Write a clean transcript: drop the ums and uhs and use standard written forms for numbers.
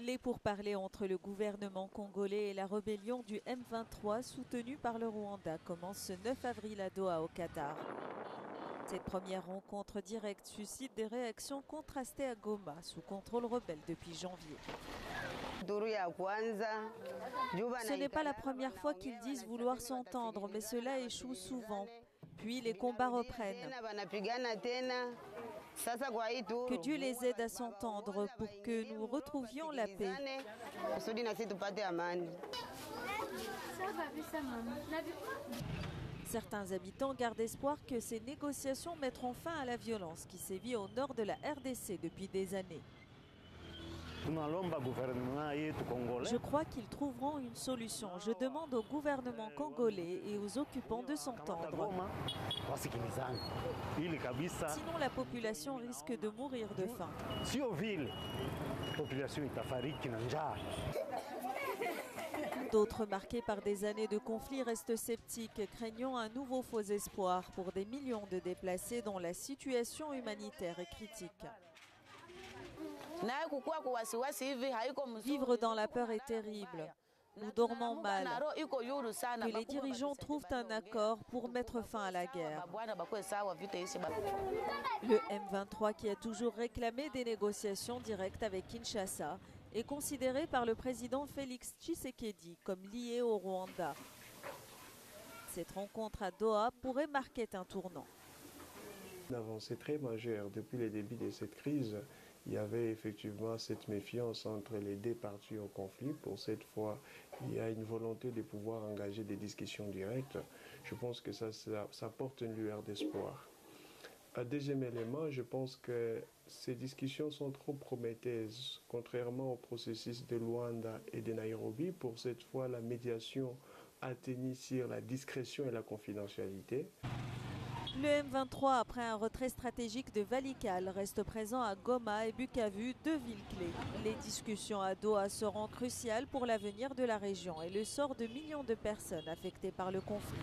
Les pourparlers entre le gouvernement congolais et la rébellion du M23 soutenue par le Rwanda commencent ce 9 avril à Doha au Qatar. Cette première rencontre directe suscite des réactions contrastées à Goma, sous contrôle rebelle depuis janvier. Ce n'est pas la première fois qu'ils disent vouloir s'entendre, mais cela échoue souvent. Puis les combats reprennent. Que Dieu les aide à s'entendre pour que nous retrouvions la paix. Certains habitants gardent espoir que ces négociations mettront fin à la violence qui sévit au nord de la RDC depuis des années. Je crois qu'ils trouveront une solution. Je demande au gouvernement congolais et aux occupants de s'entendre. Sinon, la population risque de mourir de faim. D'autres, marqués par des années de conflits, restent sceptiques, craignant un nouveau faux espoir pour des millions de déplacés dont la situation humanitaire est critique. Vivre dans la peur est terrible. Nous dormons mal. Que les dirigeants trouvent un accord pour mettre fin à la guerre. Le M23, qui a toujours réclamé des négociations directes avec Kinshasa, est considéré par le président Félix Tshisekedi comme lié au Rwanda. Cette rencontre à Doha pourrait marquer un tournant. Une avancée très majeure depuis le début de cette crise. Il y avait effectivement cette méfiance entre les deux parties au conflit. Pour cette fois, il y a une volonté de pouvoir engager des discussions directes. Je pense que ça porte une lueur d'espoir. Un deuxième élément, je pense que ces discussions sont trop prometteuses. Contrairement au processus de Luanda et de Nairobi, pour cette fois, la médiation atteignit sur la discrétion et la confidentialité. Le M23, après un retrait stratégique de Walikale, reste présent à Goma et Bukavu, deux villes clés. Les discussions à Doha seront cruciales pour l'avenir de la région et le sort de millions de personnes affectées par le conflit.